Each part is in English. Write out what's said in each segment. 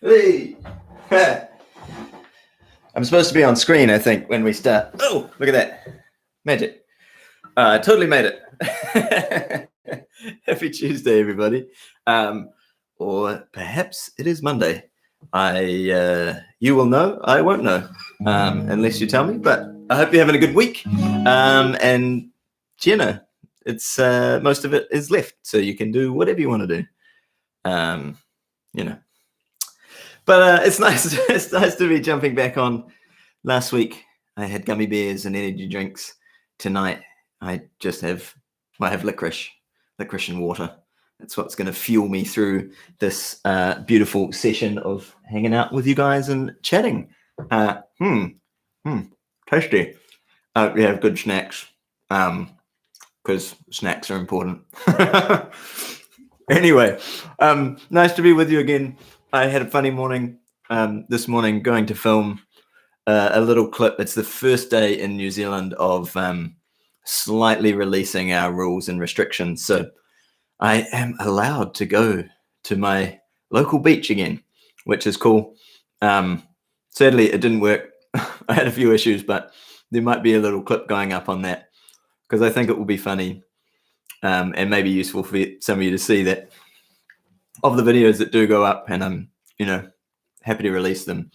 Hey! I'm supposed to be on screen, I think, when we start. Oh, look at that. Magic. Totally made it. Happy Tuesday, everybody. Or perhaps it is Monday. You will know, I won't know, unless you tell me, but I hope you're having a good week. And, it's most of it is left, so you can do whatever you want to do. But it's nice. It's nice to be jumping back on. Last week I had gummy bears and energy drinks. Tonight I have licorice and water. That's what's going to fuel me through this beautiful session of hanging out with you guys and chatting. Tasty. We have good snacks, because snacks are important. Anyway, nice to be with you again. I had a funny morning this morning going to film a little clip. It's the first day in New Zealand of slightly releasing our rules and restrictions. So I am allowed to go to my local beach again, which is cool. Sadly, it didn't work. I had a few issues, but there might be a little clip going up on that because I think it will be funny and maybe useful for some of you to see that of the videos that do go up, and I'm, happy to release them.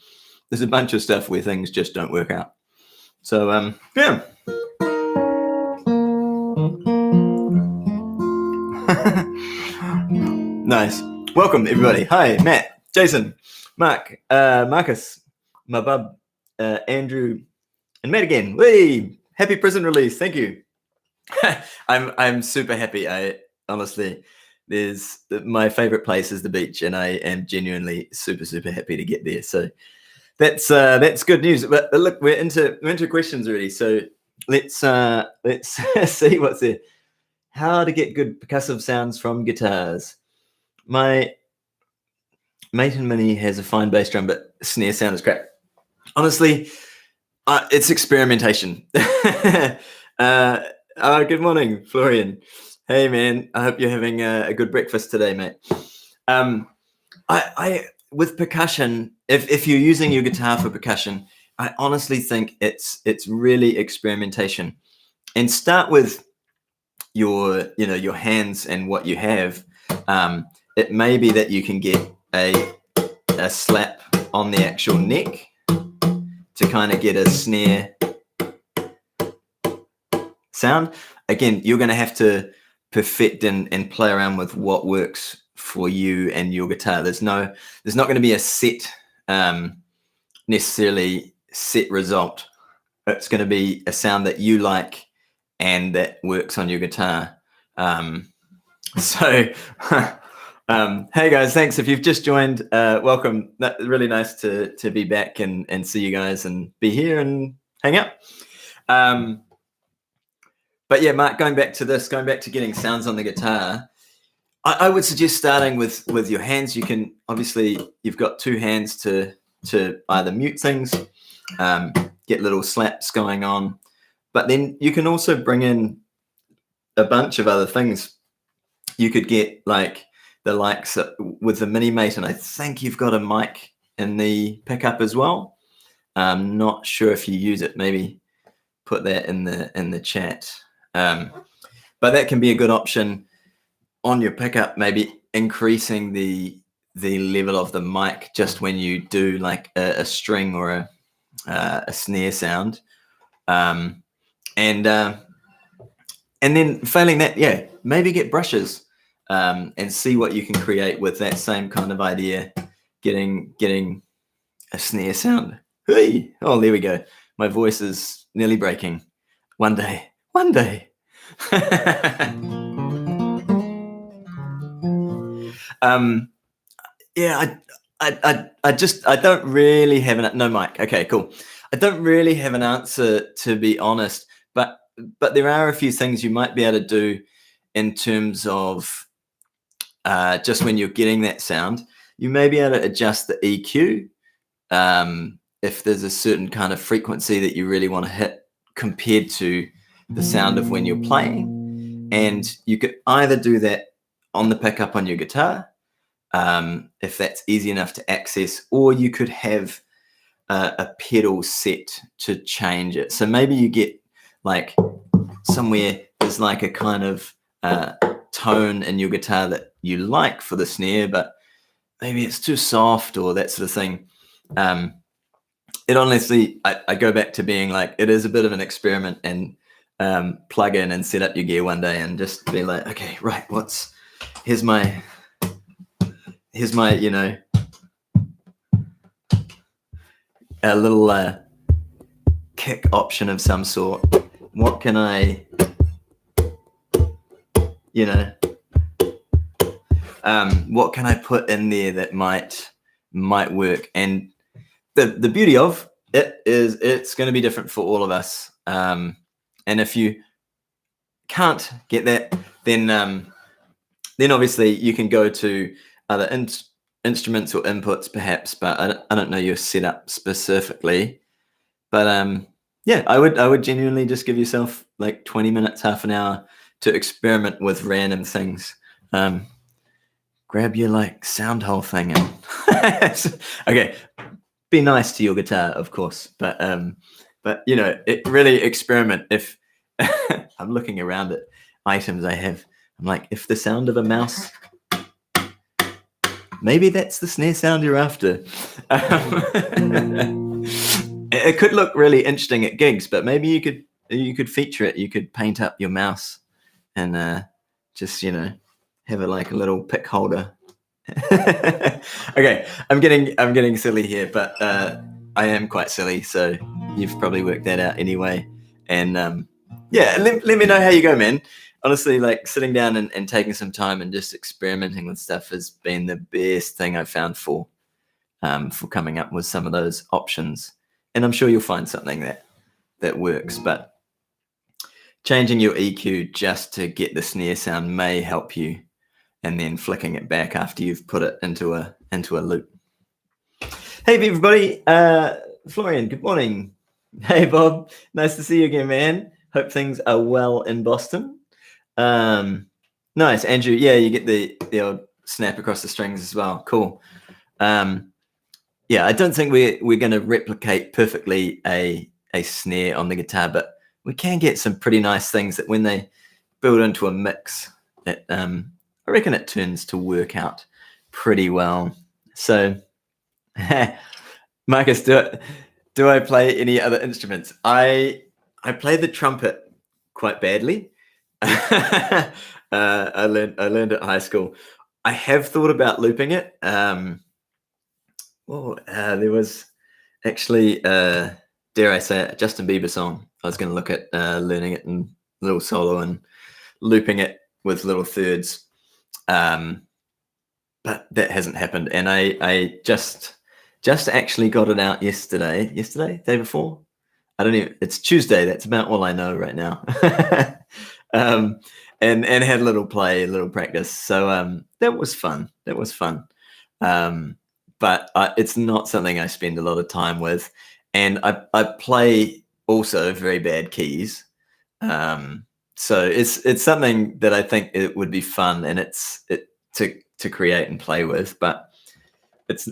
There's a bunch of stuff where things just don't work out. So, yeah. Nice. Welcome, everybody. Hi, Matt, Jason, Mark, Marcus, my bub, Andrew, and Matt again. Whee! Happy prison release. Thank you. I'm super happy. Honestly, my favorite place is the beach, and I am genuinely super happy to get there. So that's good news. But look, we're into questions already. So let's see what's there. How to get good percussive sounds from guitars. My mate in Mini has a fine bass drum, but snare sound is crap. Honestly, it's experimentation. Good morning, Florian. Hey, man. I hope you're having a good breakfast today, mate. With percussion, if you're using your guitar for percussion, I honestly think it's really experimentation. And start with your hands and what you have. It may be that you can get a slap on the actual neck to kind of get a snare sound. Again, you're going to have to perfect and play around with what works for you and your guitar. There's not going to be a set necessarily set result. It's going to be a sound that you like and that works on your guitar. Hey guys, thanks. If you've just joined, welcome. Really nice to be back and see you guys and be here and hang out. But yeah, Mark, going back to getting sounds on the guitar, I would suggest starting with your hands. You can, obviously, you've got two hands to either mute things, get little slaps going on, but then you can also bring in a bunch of other things. You could get like the likes with the Mini Mate, and I think you've got a mic in the pickup as well. I'm not sure if you use it. Maybe put that in the chat. But that can be a good option on your pickup, maybe increasing the level of the mic just when you do like a string or a snare sound. And then failing that, yeah, maybe get brushes and see what you can create with that same kind of idea, getting a snare sound. Hey! Oh, there we go. My voice is nearly breaking. One day. Yeah, I don't really have no mic. Okay, cool. I don't really have an answer, to be honest, but there are a few things you might be able to do in terms of just when you're getting that sound. You may be able to adjust the EQ if there's a certain kind of frequency that you really want to hit compared to the sound of when you're playing. And you could either do that on the pickup on your guitar, if that's easy enough to access, or you could have a pedal set to change it. So maybe you get like somewhere there's like a kind of tone in your guitar that you like for the snare, but maybe it's too soft or that sort of thing. It honestly, I go back to being like, it is a bit of an experiment, and plug in and set up your gear one day and just be like, okay, right, here's my, you know, a little kick option of some sort. What can I, you know, what can I put in there that might work? And the beauty of it is it's going to be different for all of us. And if you can't get that, then obviously you can go to other instruments or inputs perhaps, but I don't know your setup specifically. But yeah, I would genuinely just give yourself like 20 minutes, half an hour to experiment with random things. Grab your like sound hole thing and okay, be nice to your guitar, of course, but you know, it really experiment. If I'm looking around at items I have, I'm like, if the sound of a mouse, maybe that's the snare sound you're after. It could look really interesting at gigs, but maybe you could feature it. You could paint up your mouse and just, you know, have it like a little pick holder. Okay, I'm getting silly here, but I am quite silly, so you've probably worked that out anyway. And yeah, let me know how you go, man. Honestly, like sitting down and taking some time and just experimenting with stuff has been the best thing I've found for coming up with some of those options. And I'm sure you'll find something that works, but changing your EQ just to get the snare sound may help you, and then flicking it back after you've put it into a loop. Hey everybody, Florian, good morning. Hey Bob, nice to see you again, man. Hope things are well in Boston. Nice, Andrew. Yeah, you get the old snap across the strings as well. Cool. Yeah, I don't think we're going to replicate perfectly a snare on the guitar, but we can get some pretty nice things that when they build into a mix, that I reckon it turns to work out pretty well. So, Marcus, do I play any other instruments? I play the trumpet quite badly. I learned at high school. I have thought about looping it. There was actually, dare I say it, a Justin Bieber song. I was going to look at learning it in little solo and looping it with little thirds, but that hasn't happened. And I just actually got it out yesterday, day before. I don't even. It's Tuesday. That's about all I know right now. And had a little play, a little practice. So that was fun. But it's not something I spend a lot of time with, and I play also very bad keys. So it's something that I think it would be fun, and to create and play with, but it's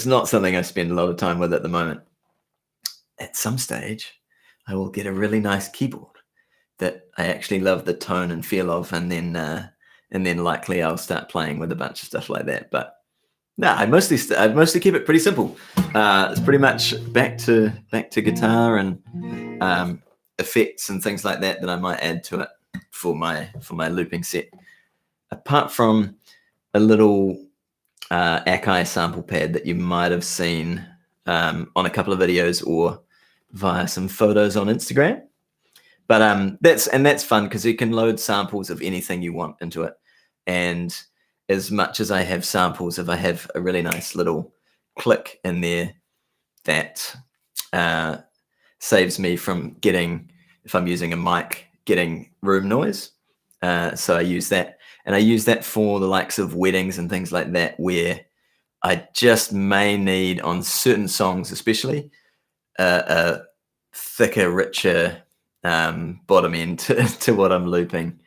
not something I spend a lot of time with at the moment. At some stage, I will get a really nice keyboard that I actually love the tone and feel of, and then likely I'll start playing with a bunch of stuff like that. But no, I mostly keep it pretty simple. It's pretty much back to guitar and effects and things like that I might add to it for my looping set. Apart from a little Akai sample pad that you might have seen on a couple of videos or via some photos on Instagram. But that's fun because you can load samples of anything you want into it. And as much as I have samples, if I have a really nice little click in there, that saves me from getting, if I'm using a mic, getting room noise. So I use that. And I use that for the likes of weddings and things like that, where I just may need, on certain songs especially, a thicker, richer bottom end to what I'm looping.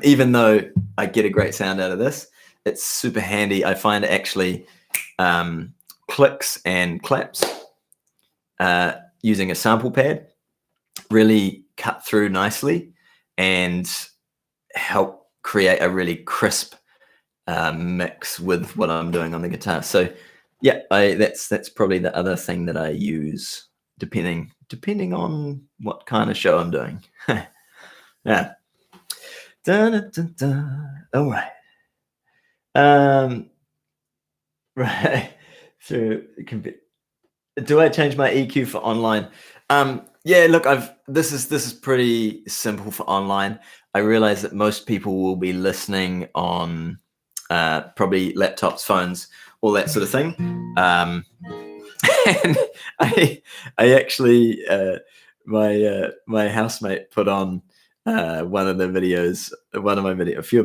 Even though I get a great sound out of this, it's super handy. I find actually clicks and claps using a sample pad really cut through nicely and help create a really crisp mix with what I'm doing on the guitar. So yeah, that's probably the other thing that I use depending on what kind of show I'm doing. Yeah. Dun, dun, dun. All right. Right. So do I change my EQ for online? Yeah, look, this is pretty simple for online. I realize that most people will be listening on probably laptops, phones, all that sort of thing. And I actually my housemate put on a few of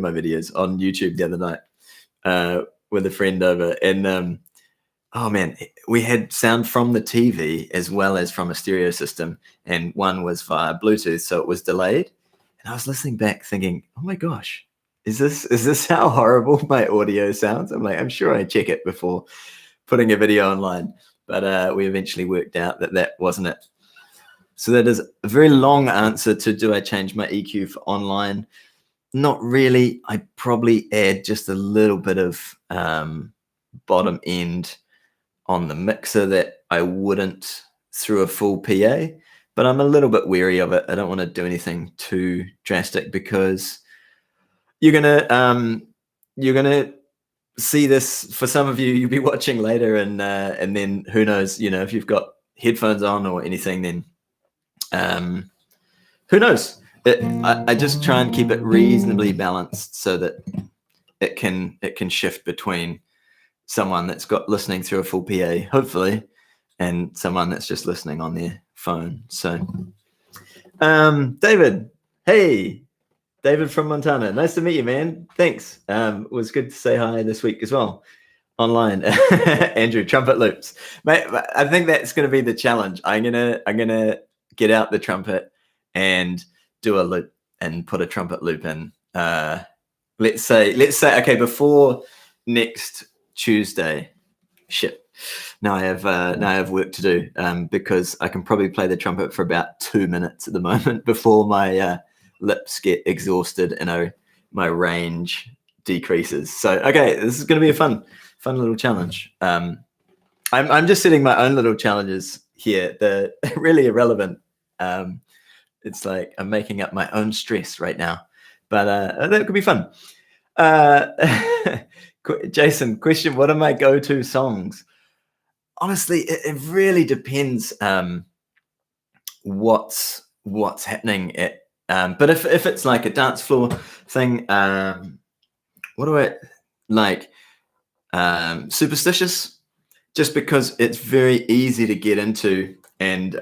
my videos on YouTube the other night with a friend over, and oh man, we had sound from the TV as well as from a stereo system, and one was via Bluetooth, so it was delayed. And I was listening back thinking, oh my gosh, is this how horrible my audio sounds? I'm sure I check it before putting a video online, but we eventually worked out that wasn't it. So that is a very long answer to do I change my EQ for online? Not really. I probably add just a little bit of bottom end on the mixer that I wouldn't through a full PA, but I'm a little bit wary of it. I don't want to do anything too drastic because you're gonna see this. For some of you, you'll be watching later, and then who knows? If you've got headphones on or anything, then who knows? I just try and keep it reasonably balanced so that it can shift between someone that's got listening through a full PA, hopefully, and someone that's just listening on their phone. So, David, hey, David from Montana. Nice to meet you, man. Thanks. It was good to say hi this week as well, online. Andrew, trumpet loops, mate. I think that's going to be the challenge. I'm gonna get out the trumpet and do a loop and put a trumpet loop in. Let's say okay, before next Tuesday. Shit. Now I have work to do because I can probably play the trumpet for about 2 minutes at the moment before my lips get exhausted and my range decreases. So okay, this is going to be a fun little challenge. I'm just setting my own little challenges here. They're really irrelevant. It's like I'm making up my own stress right now, but that could be fun. Jason, question: what are my go-to songs? Honestly, it really depends what's happening at. But if it's like a dance floor thing, what do I like? Superstitious, just because it's very easy to get into and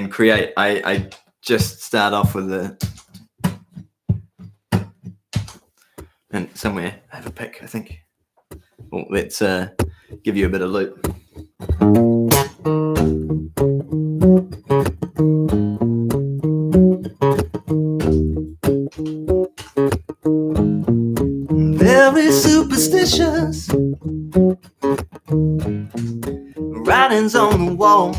create. I just start off with and somewhere I have a pick, I think. Well, let's give you a bit of loop. Very superstitious, writings on the wall.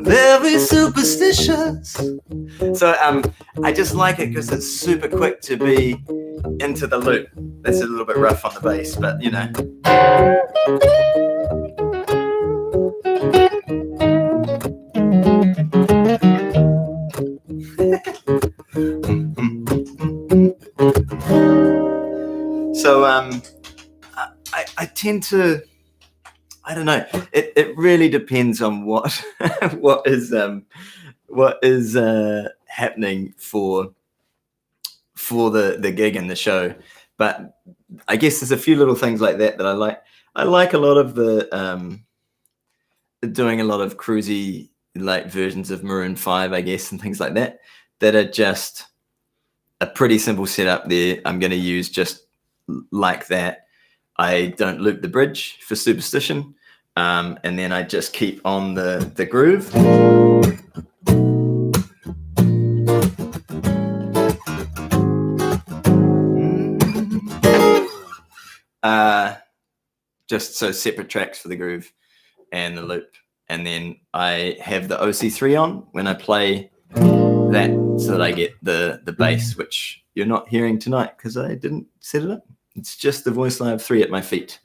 Very superstitious. So I just like it because it's super quick to be into the loop. That's a little bit rough on the bass, but you know. So I tend to, I don't know. It really depends on what what is happening for the gig and the show. But I guess there's a few little things like that I like. I like a lot of the doing a lot of cruisy like versions of Maroon 5, I guess, and things like that are just a pretty simple setup there. I'm going to use just like that. I don't loop the bridge for Superstition, and then I just keep on the groove. just so separate tracks for the groove and the loop. And then I have the OC3 on when I play that, so that I get the bass, which you're not hearing tonight because I didn't set it up. It's just the Voice Live 3 at my feet.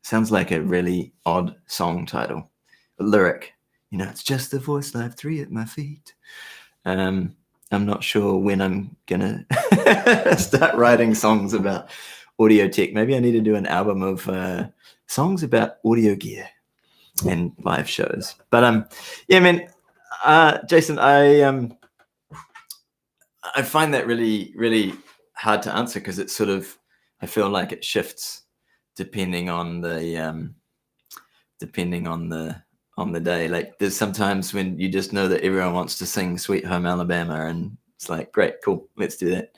Sounds like a really odd song title, a lyric. You know, it's just the Voice Live 3 at my feet. I'm not sure when I'm gonna start writing songs about audio tech. Maybe I need to do an album of songs about audio gear and live shows. But yeah, man, Jason, I find that really, really hard to answer because it's sort of, I feel like it shifts depending on the day. Like there's sometimes when you just know that everyone wants to sing Sweet Home Alabama, and it's like, great, cool, let's do that.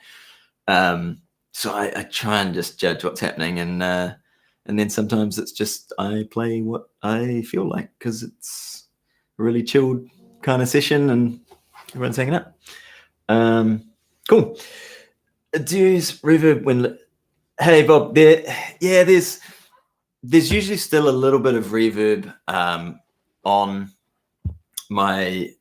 So I try and just judge what's happening, and then sometimes it's just I play what I feel like because it's a really chilled kind of session and everyone's hanging out. Cool. Do you use reverb when? Hey Bob, there's usually still a little bit of reverb on my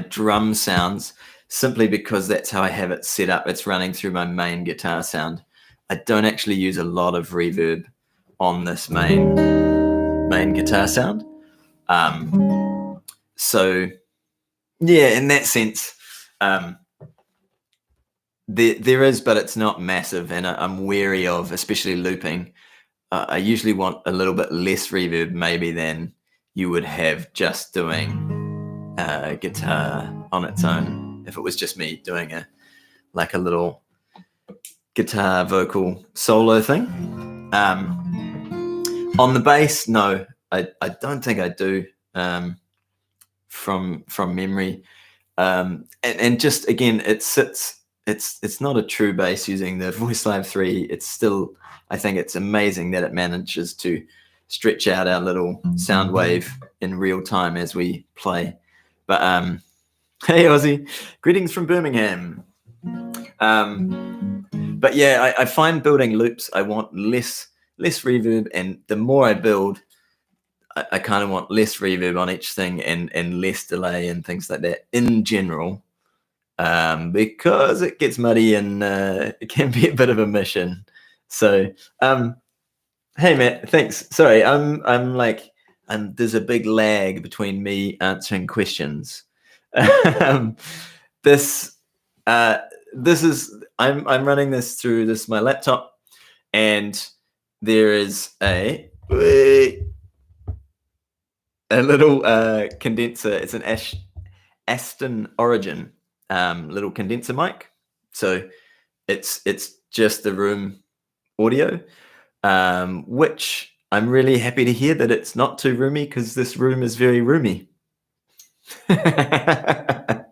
drum sounds, simply because that's how I have it set up. It's running through my main guitar sound. I don't actually use a lot of reverb on this main guitar sound. So yeah, in that sense, there is, but it's not massive, and I'm wary of, especially looping. I usually want a little bit less reverb maybe than you would have just doing guitar on its own. If it was just me doing a little guitar vocal solo thing. On the bass, no, I don't think I do from memory. And just again, it's not a true bass using the Voice Live 3. It's still, I think it's amazing that it manages to stretch out our little sound wave in real time as we play. But hey Ozzy, greetings from Birmingham. But yeah, I find building loops, I want less reverb, and the more I build, I kind of want less reverb on each thing and less delay and things like that in general, because it gets muddy and it can be a bit of a mission. So hey Matt, thanks. Sorry, I'm like, there's a big lag between me answering questions. This is, I'm running this through my laptop, and there is a little condenser. It's an Aston Origin little condenser mic. So it's just the room audio, which I'm really happy to hear that it's not too roomy, because this room is very roomy. But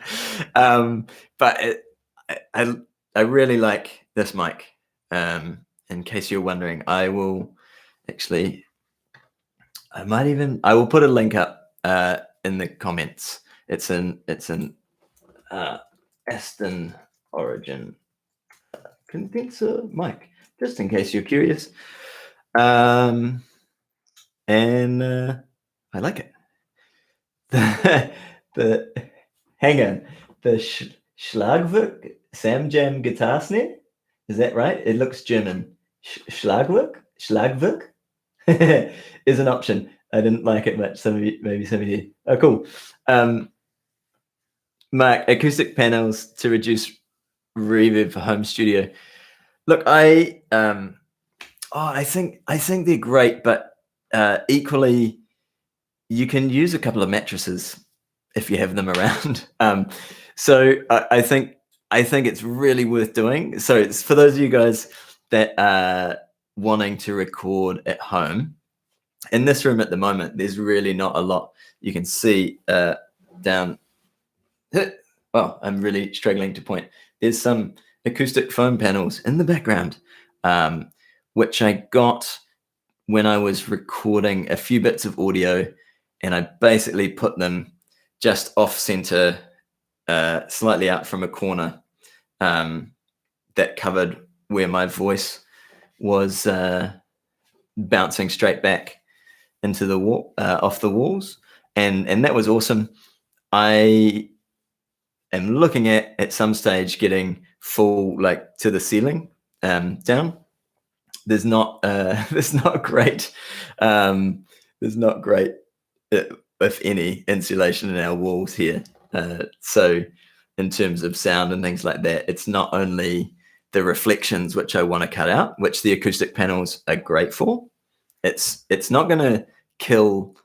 I really like this mic. In case you're wondering, I will actually, I will put a link up in the comments. It's an Aston Origin condenser mic, just in case you're curious. And I like it. Hang on, the Schlagwerk Sam Jam guitar snare, is that right? It looks German. Schlagwerk is an option. I didn't like it much. Maybe some of you. Oh, cool. Mark, acoustic panels to reduce reverb for home studio. Look, I think they're great, but equally, you can use a couple of mattresses if you have them around. So I think it's really worth doing. So it's for those of you guys that are wanting to record at home. In this room at the moment, there's really not a lot you can see down. Well, I'm really struggling to point. There's some acoustic foam panels in the background, which I got when I was recording a few bits of audio, and I basically put them just off center, slightly out from a corner, that covered where my voice was bouncing straight back into the wall, off the walls, and that was awesome. I am looking at some stage getting full, like, to the ceiling, down. There's not great, if any, insulation in our walls here. So in terms of sound and things like that, it's not only the reflections which I want to cut out, which the acoustic panels are great for. It's not going to kill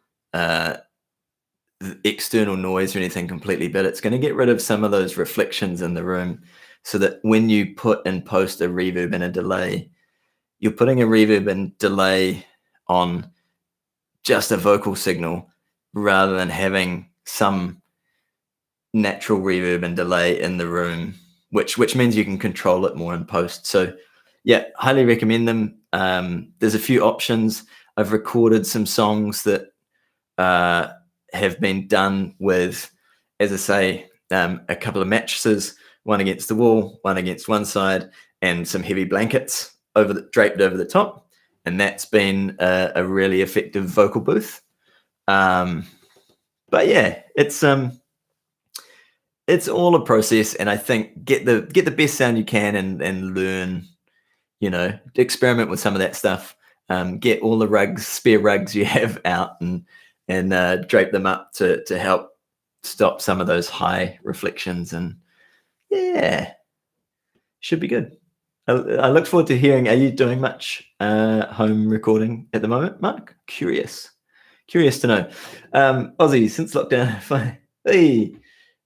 external noise or anything completely, but it's going to get rid of some of those reflections in the room, so that when you put in post a reverb and a delay, you're putting a reverb and delay on just a vocal signal rather than having some natural reverb and delay in the room, which means you can control it more in post. So yeah, highly recommend them. There's a few options. I've recorded some songs that have been done with, as I say, a couple of mattresses, one against the wall, one against one side, and some heavy blankets draped over the top, and that's been a really effective vocal booth. But yeah, it's all a process, and I think get the best sound you can, and learn, experiment with some of that stuff. Get all the spare rugs you have out, and drape them up to help stop some of those high reflections, and yeah, should be good. I look forward to hearing. Are you doing much home recording at the moment, Mark? Curious to know. Aussie, since lockdown, fine. Hey,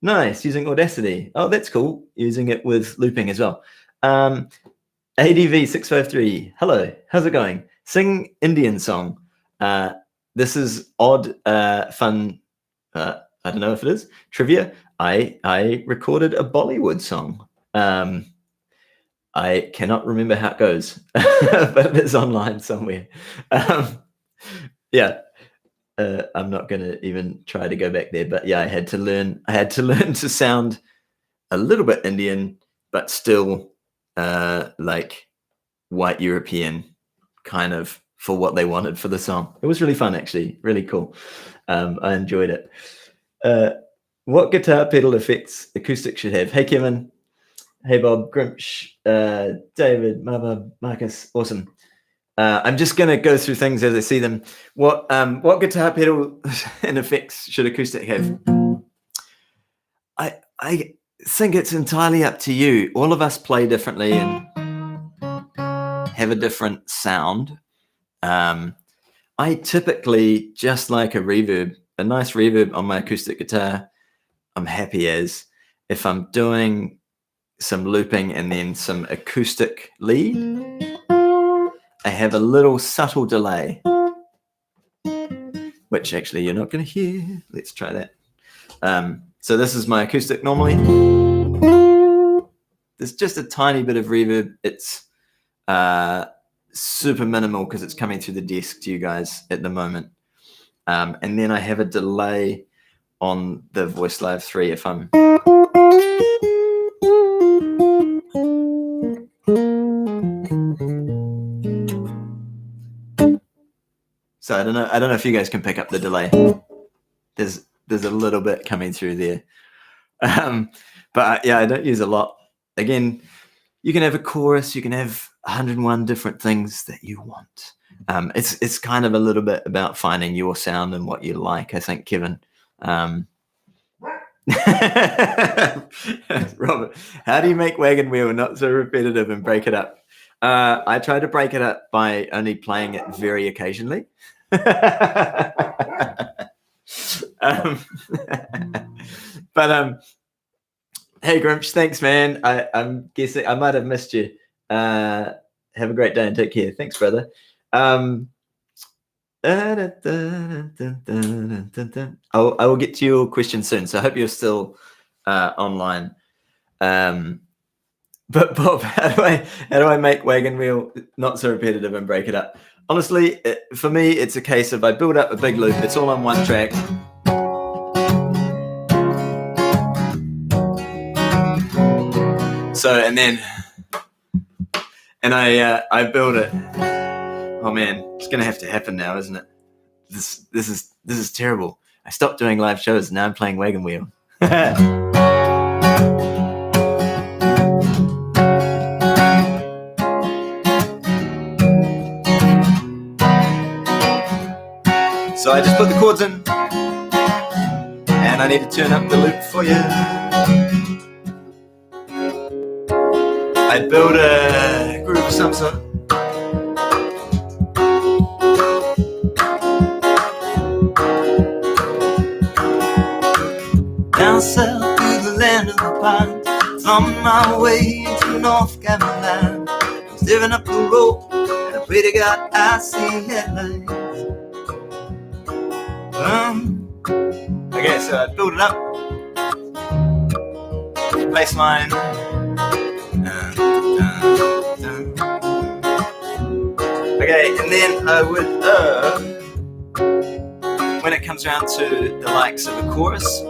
nice, using Audacity. Oh, that's cool. Using it with looping as well. ADV653, hello, how's it going? Sing Indian song. This is odd, fun, I don't know if it is, trivia. I recorded a Bollywood song. I cannot remember how it goes, but it is online somewhere. Yeah, I'm not going to even try to go back there, but yeah, I had to learn to sound a little bit Indian, but still like white European, kind of, for what they wanted for the song. It was really fun, actually, really cool. I enjoyed it. What guitar pedal effects acoustic should have? Hey, Kevin. Hey, Bob, Grimsh, David, Mabab, Marcus, awesome. I'm just going to go through things as I see them. What guitar pedal and effects should acoustic have? I think it's entirely up to you. All of us play differently and have a different sound. I typically just like a reverb, a nice reverb on my acoustic guitar. I'm happy as. If I'm doing some looping and then some acoustic lead, I have a little subtle delay, which actually you're not going to hear. Let's try that. So this is my acoustic normally. There's just a tiny bit of reverb. It's super minimal because it's coming through the desk to you guys at the moment. And then I have a delay on the Voice Live 3 if I'm... So I don't know if you guys can pick up the delay. There's a little bit coming through there. But yeah, I don't use a lot. Again, you can have a chorus, you can have 101 different things that you want. It's kind of a little bit about finding your sound and what you like, I think, Kevin. Robert, how do you make Wagon Wheel not so repetitive and break it up? I try to break it up by only playing it very occasionally. But hey Grimsh, thanks, man. I'm guessing I might have missed you. Have a great day and take care. Thanks, brother. I will get to your question soon, so I hope you're still online. But Bob, how do I make Wagon Wheel not so repetitive and break it up? Honestly, for me, it's a case of I build up a big loop. It's all on one track. So and and I built it. Oh man, it's gonna have to happen now, isn't it? This is terrible. I stopped doing live shows. Now I'm playing Wagon Wheel. So I just put the chords in, and I need to turn up the loop for you. I built a groove of some sort. Down south through the land of the pines, on my way to North Carolina. I'm steering up the road, and I pray to God I see headlights. Okay, so I built it up. Bass line. Okay, and then I would, when it comes around to the likes of a chorus, to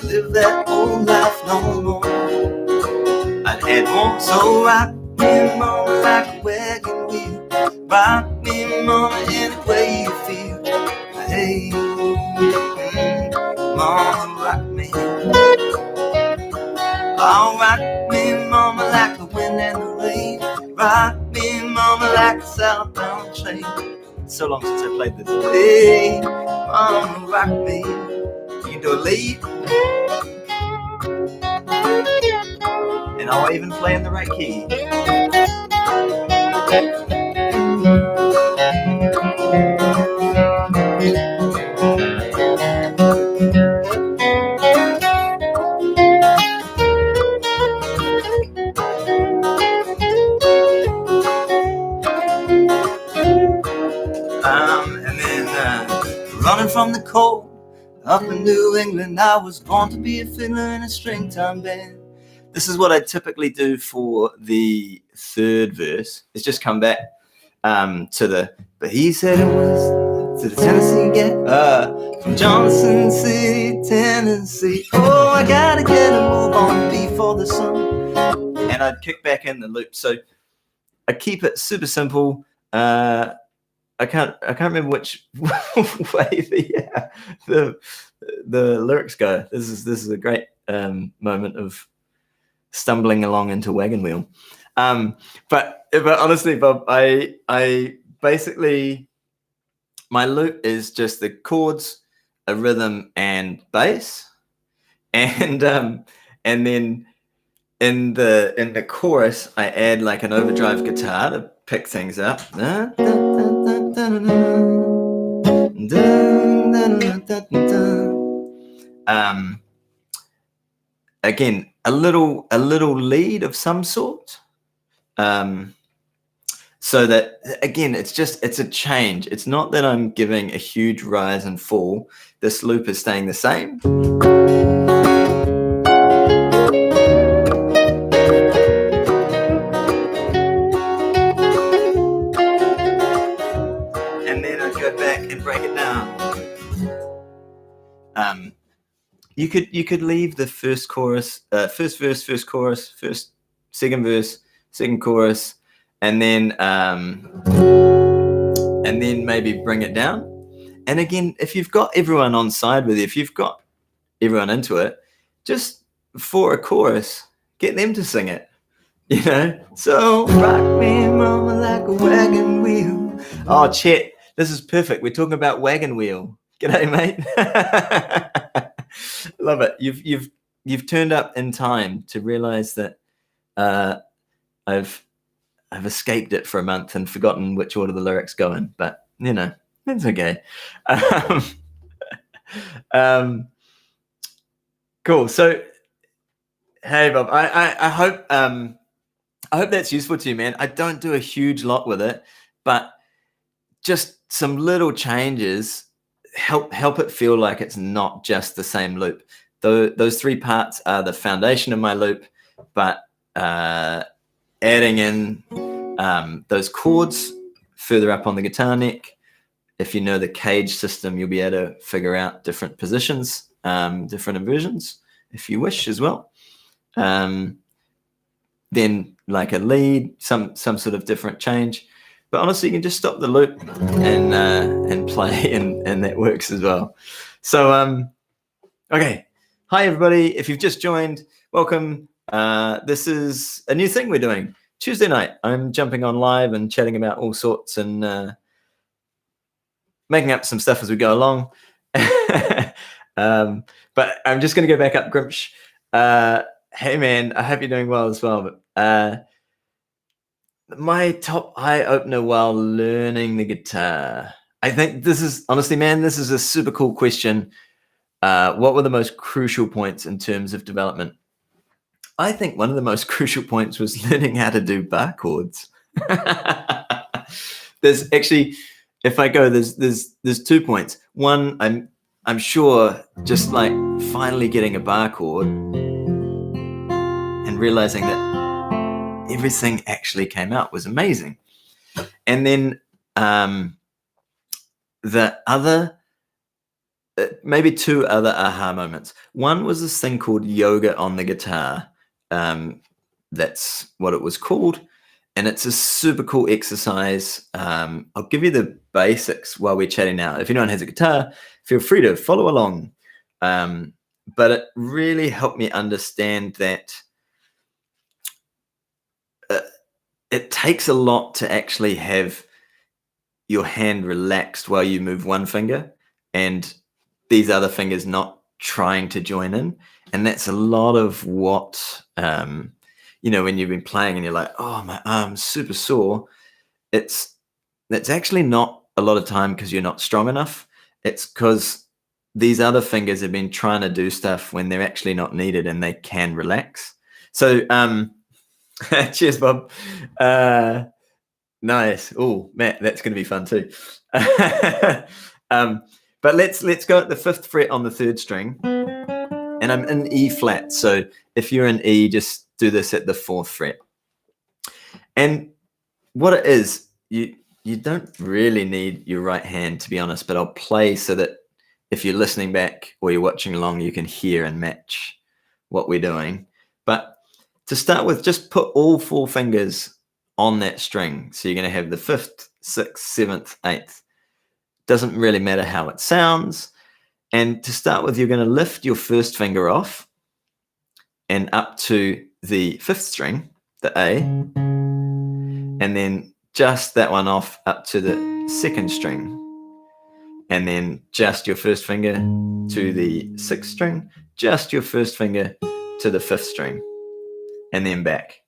live that old life no more, I'd add more. So rock me, mama, like a wagon wheel. Rock me, mama, any way you feel. Hey, mama, rock me. Oh, rock me, mama, like the wind and the rain. Rock me, mama, like a southbound train. It's so long since I played this. Hey, mama, rock me. You can do a lead, and I'll even play in the right key. And then running from the cold up in New England, I was born to be a fiddler in a string-time band. This is what I typically do for the third verse. It's just come back to the, but he said it was to the Tennessee guy, from Johnson City, Tennessee. Oh, I gotta get a move on before the sun. And I'd kick back in the loop. So I keep it super simple. I can't remember which way the lyrics go. This is a great moment of stumbling along into Wagon Wheel. But honestly, Bob, I basically, my loop is just the chords, a rhythm, and bass, and then in the chorus I add like an overdrive guitar to pick things up. Again, a little lead of some sort, so that again it's a change. It's not that I'm giving a huge rise and fall. This loop is staying the same. Break it down. You could leave the first chorus, first verse, first chorus, second verse, second chorus, and then maybe bring it down. And again, if you've got everyone on side with you, if you've got everyone into it, just for a chorus, get them to sing it. You know, so rock me, mama, like a wagon wheel. Oh, Chet. This is perfect. We're talking about Wagon Wheel. G'day, mate. Love it. You've turned up in time to realize that I've escaped it for a month and forgotten which order the lyrics go in. But you know, it's okay. Cool. So, hey, Bob. I hope that's useful to you, man. I don't do a huge lot with it, but just some little changes help it feel like it's not just the same loop. Those three parts are the foundation of my loop, but adding in those chords further up on the guitar neck. If you know the cage system, you'll be able to figure out different positions, different inversions, if you wish as well. then like a lead, some sort of different change. But honestly, you can just stop the loop and play, and that works as well. So okay, hi everybody. If you've just joined, welcome. This is a new thing we're doing. Tuesday night, I'm jumping on live and chatting about all sorts and making up some stuff as we go along. But I'm just going to go back up, Grimsh. Hey man, I hope you're doing well as well. But my top eye opener while learning the guitar. I think this is, honestly, man, this is a super cool question. What were the most crucial points in terms of development? I think one of the most crucial points was learning how to do bar chords. There's actually, if I go, there's 2 points. One, I'm sure just like finally getting a bar chord and realizing that everything actually came out was amazing. And then the other, maybe 2 other aha moments. One was this thing called yoga on the guitar. That's what it was called. And it's a super cool exercise. I'll give you the basics while we're chatting now. If anyone has a guitar, feel free to follow along. But it really helped me understand that it takes a lot to actually have your hand relaxed while you move one finger and these other fingers not trying to join in. And that's a lot of what, you know, when you've been playing and you're like, oh, my arm's super sore. That's actually not a lot of time because you're not strong enough. It's because these other fingers have been trying to do stuff when they're actually not needed and they can relax. So, cheers, Bob. Nice. Oh, Matt, that's going to be fun too. But let's go at the 5th fret on the 3rd string, and I'm in E flat. So if you're in E, just do this at the 4th fret. And what it is, you don't really need your right hand, to be honest. But I'll play so that if you're listening back or you're watching along, you can hear and match what we're doing. But to start with, just put all 4 fingers on that string. So you're going to have the 5th, 6th, 7th, 8th. Doesn't really matter how it sounds. And to start with, you're going to lift your 1st finger off and up to the 5th string, the A, and then just that one off up to the 2nd string. And then just your 1st finger to the 6th string, just your 1st finger to the 5th string, and then back.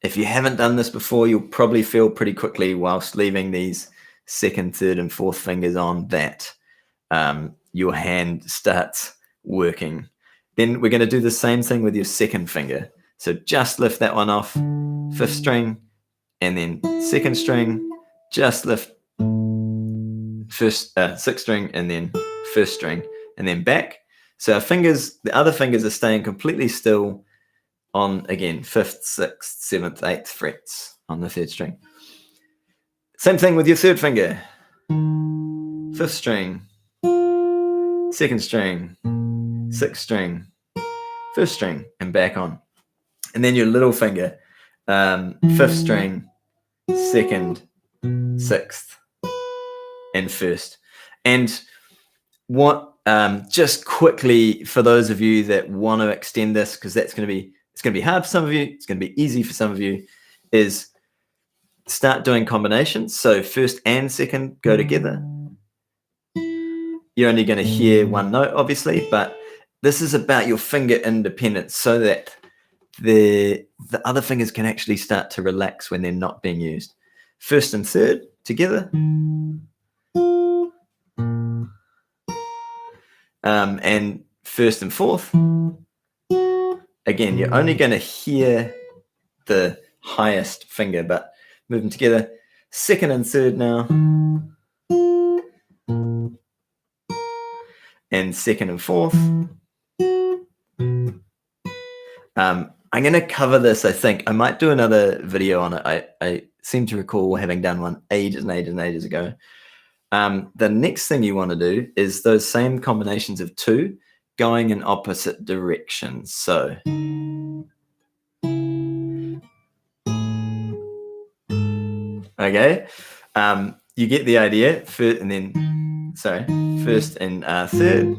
If you haven't done this before, you'll probably feel pretty quickly whilst leaving these 2nd, 3rd, and 4th fingers on that your hand starts working. Then we're going to do the same thing with your 2nd finger. So just lift that one off, 5th string, and then 2nd string, just lift 6th string, and then 1st string, and then back. So our fingers, the other fingers are staying completely still on, again, 5th, 6th, 7th, 8th frets on the 3rd string. Same thing with your 3rd finger. 5th string, 2nd string, 6th string, 1st string, and back on. And then your little finger, 5th string, 2nd, 6th, and 1st. And what, just quickly, for those of you that want to extend this, because it's going to be hard for some of you, it's going to be easy for some of you, is start doing combinations. So 1st and 2nd go together. You're only going to hear one note, obviously, but this is about your finger independence so that the other fingers can actually start to relax when they're not being used. 1st and 3rd together. And 1st and 4th. Again, you're only going to hear the highest finger, but move them together. 2nd and 3rd now. And 2nd and 4th. I'm going to cover this, I think. I might do another video on it. I seem to recall having done one ages and ages and ages ago. The next thing you want to do is those same combinations of 2 going in opposite directions. So okay, you get the idea. First and then, sorry, first and third.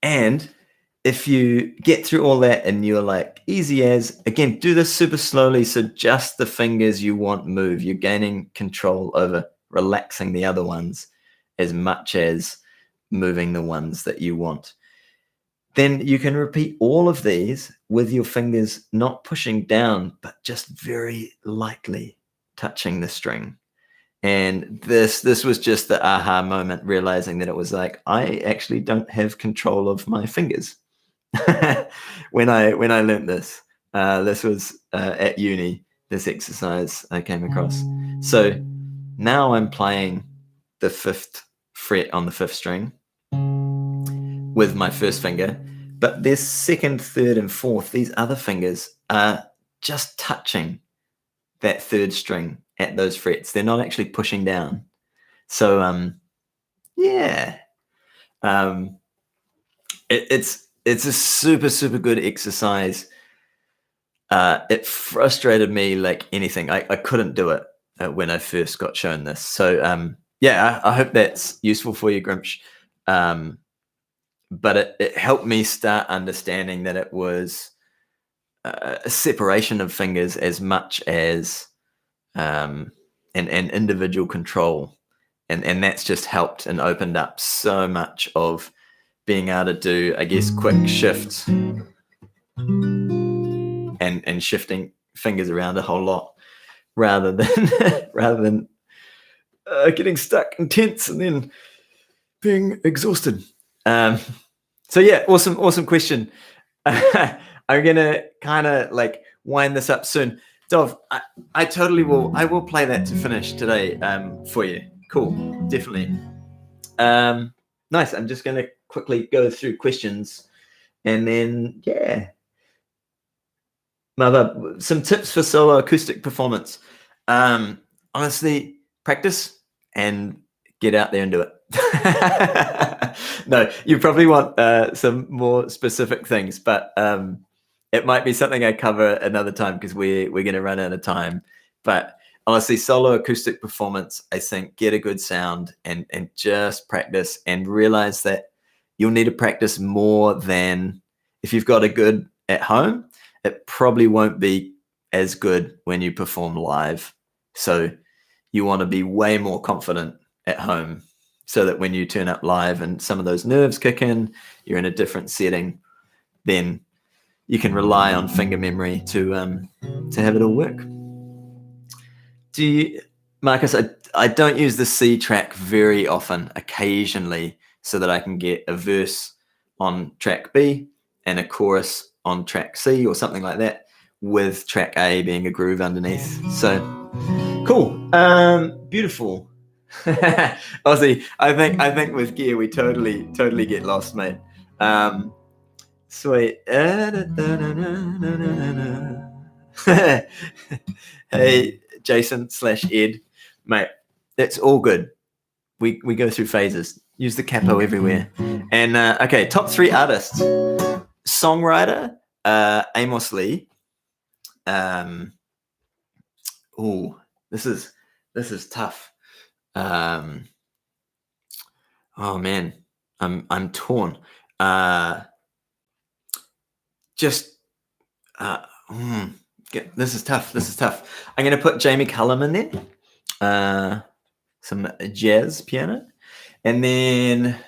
And if you get through all that and you're like easy as, again, do this super slowly. So just the fingers you want move. You're gaining control over relaxing the other ones as much as moving the ones that you want. Then you can repeat all of these with your fingers not pushing down, but just very lightly touching the string. And this was just the aha moment, realizing that it was like, I actually don't have control of my fingers. when I learned this. This was at uni, this exercise I came across. So now I'm playing the 5th fret on the 5th string with my first finger, but there's 2nd, 3rd, and 4th. These other fingers are just touching that 3rd string at those frets. They're not actually pushing down. So yeah, it's a super good exercise. It frustrated me like anything. I couldn't do it when I first got shown this. So yeah, I hope that's useful for you, Grimsh. But it helped me start understanding that it was a separation of fingers as much as an individual control. And that's just helped and opened up so much of being able to do, I guess, quick shifts and shifting fingers around a whole lot rather than getting stuck and tense and then being exhausted. So yeah, awesome question. I'm gonna kind of like wind this up soon. Dov, I totally will. I will play that to finish today for you. Cool, definitely. Nice. I'm just gonna quickly go through questions, and then yeah, some tips for solo acoustic performance. Honestly, practice and get out there and do it. No, you probably want some more specific things, but it might be something I cover another time because we're going to run out of time. But honestly, solo acoustic performance, I think, get a good sound and just practice and realize that you'll need to practice more than if you've got a good at home. It probably won't be as good when you perform live. So you want to be way more confident at home so that when you turn up live and some of those nerves kick in, you're in a different setting, then you can rely on finger memory to have it all work. Marcus, I don't use the C track very often, occasionally, so that I can get a verse on track B and a chorus on track C or something like that, with track A being a groove underneath. So cool. Beautiful. Ozzy, I think with gear we totally get lost, mate. Sweet. Hey, Jason/Ed, mate, it's all good. We go through phases. Use the capo everywhere. And okay, top 3 artists. Songwriter, Amos Lee. Oh, this is tough. Oh man, I'm torn. This is tough. I'm gonna put Jamie Cullum in there. Some jazz piano, and then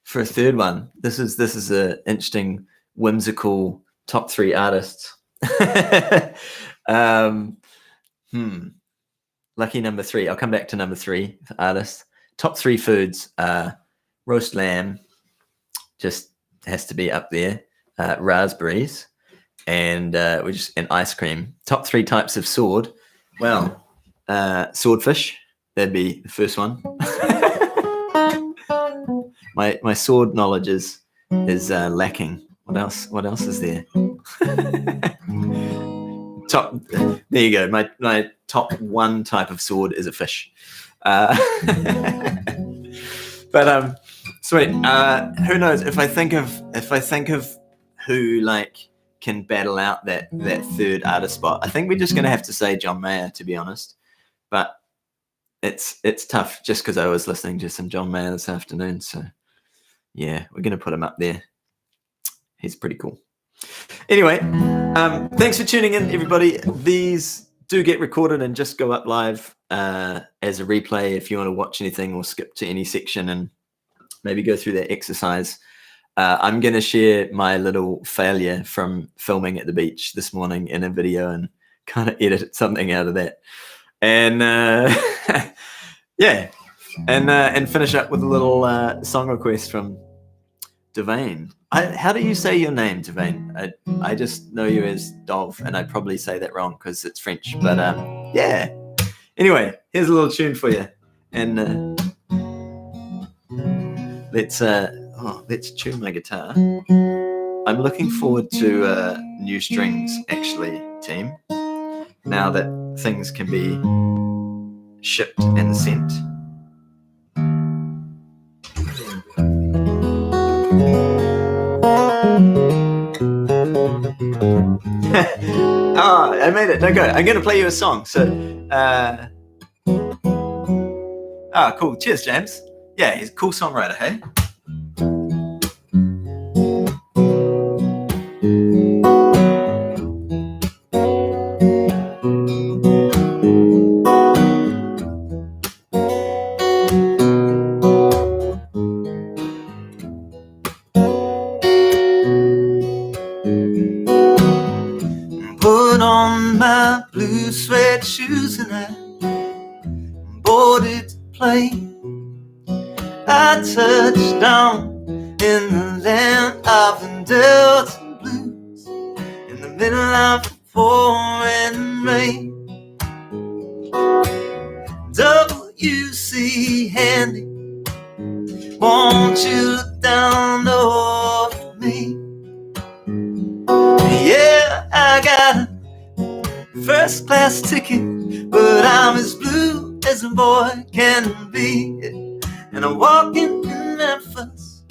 for a third one, this is an interesting, whimsical top 3 artists. Lucky number 3. I'll come back to number 3 artists. Top 3 foods: roast lamb, just has to be up there. Raspberries, and ice cream. Top 3 types of sword. Well, swordfish. That'd be the first one. My sword knowledge is lacking. What else is there? There you go. My top 1 type of sword is a fish. But Sweet. Who knows if I think of who like can battle out that third artist spot. I think we're just gonna have to say John Mayer, to be honest. But it's tough just because I was listening to some John Mayer this afternoon. So yeah, we're gonna put him up there. He's pretty cool. Anyway, thanks for tuning in, everybody. These do get recorded and just go up live as a replay if you want to watch anything or skip to any section and maybe go through that exercise. I'm going to share my little failure from filming at the beach this morning in a video and kind of edit something out of that. And yeah, and finish up with a little song request from Devane. How do you say your name, Devane? I just know you as Dov, and I probably say that wrong because it's French. But yeah. Anyway, here's a little tune for you, and let's tune my guitar. I'm looking forward to new strings, actually, team. Now that things can be shipped and sent. Oh, I made it. No, go. I'm going to play you a song. So, cool. Cheers, James. Yeah, he's a cool songwriter, hey? Put on my blue suede shoes and I boarded the plane. I touched down in the land of indulgence and blues, in the middle of the pouring rain. W.C. Handy, won't you look down over me? Yeah, I got a first class ticket, but I'm as blue as a boy can be. And I'm walking in Memphis.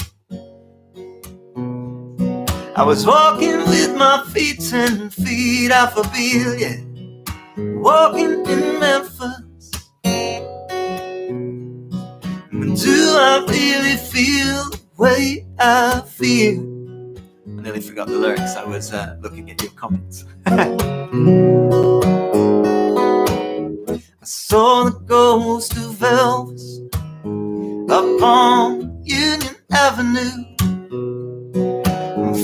I was walking with my feet 10 feet off a bill, yeah. Walking in Memphis. Do I really feel the way I feel? I nearly forgot the lyrics. I was looking at your comments. I saw the ghost of Elvis up on Union Avenue.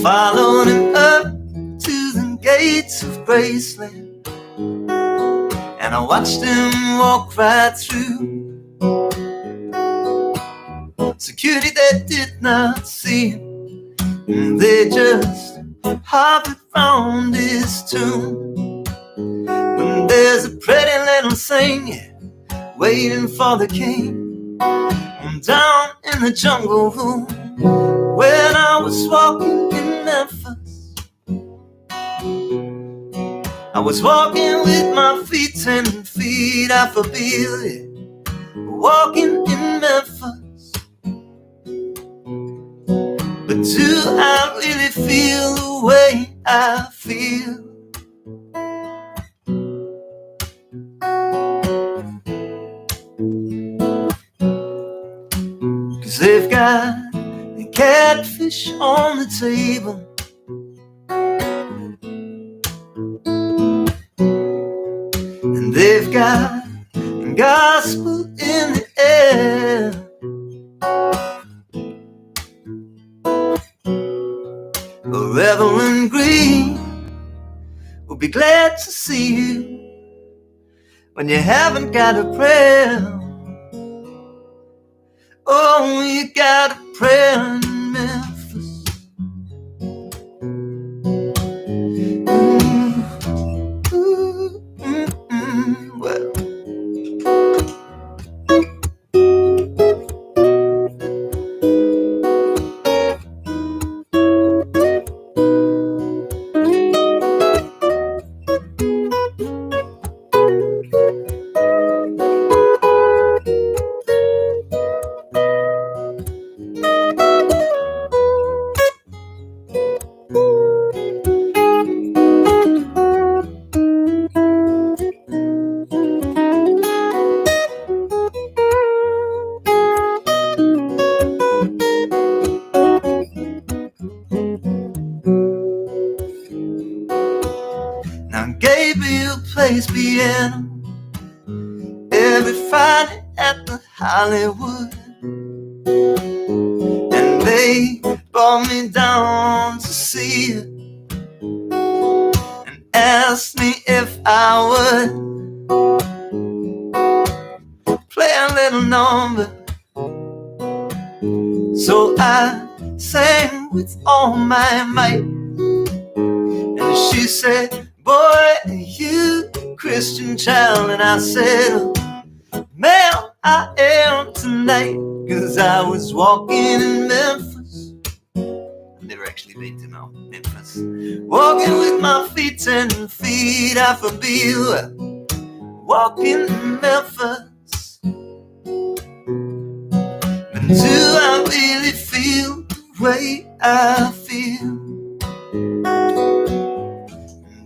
Followed him up to the gates of Graceland, and I watched him walk right through. Security, they did not see him, they just hovered round his tomb. When there's a pretty little thing waiting for the king, I'm down in the jungle room. When I was walking in Memphis, I was walking with my feet 10 feet off a bill, yeah. Walking in Memphis. But do I really feel the way I feel? Cause they've got a catfish on the table, and they've got gospel in the air. Reverend Green will be glad to see you when you haven't got a prayer. Oh, you got a prayer in Memphis. Well, always be in every Friday at the Hollywood. And they brought me down to see it and asked me if I would play a little number. So I sang with all my might, and she said, boy, are you a Christian child? And I said, ma'am, I am tonight, 'cause I was walking in Memphis. I've never actually been to Memphis. Walking with my feet 10 feet off a bill. Walking in Memphis. But do I really feel the way I feel?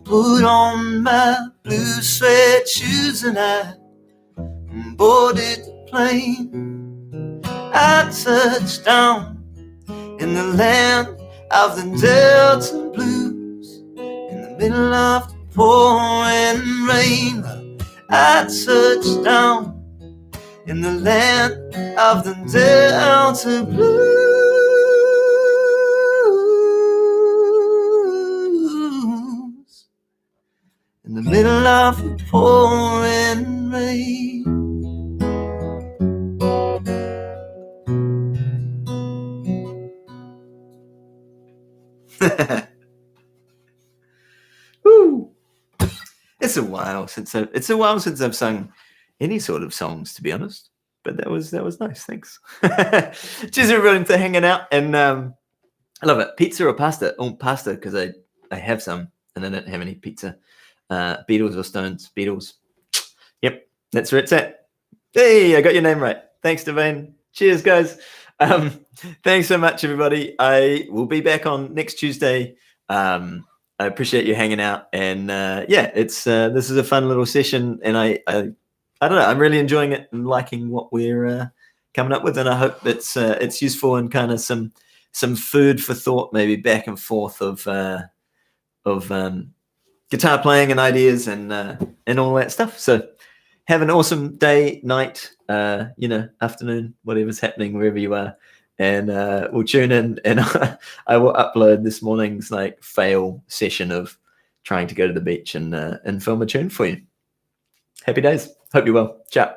Put on my blue suede shoes and I boarded the plane. I touched down in the land of the Delta Blues, in the middle of the pouring rain. I touched down in the land of the Delta Blues, in the middle of the pouring rain. Woo. It's a while since I've sung any sort of songs, to be honest. But that was nice. Thanks. Cheers everyone for hanging out, and I love it. Pizza or pasta? Oh, pasta, because I have some, and I don't have any pizza. Beatles or Stones? Beatles. Yep, that's where it's at. Hey, I got your name right. Thanks, Devane. Cheers, guys. Thanks so much, everybody. I will be back on next Tuesday. I appreciate you hanging out, and yeah, it's this is a fun little session, and I don't know, I'm really enjoying it and liking what we're coming up with, and I hope it's useful and kind of some food for thought, maybe back and forth of guitar playing and ideas and all that stuff. So have an awesome day, night, afternoon, whatever's happening wherever you are. And we'll tune in, and I will upload this morning's fail session of trying to go to the beach and film a tune for you. Happy days. Hope you're well. Ciao.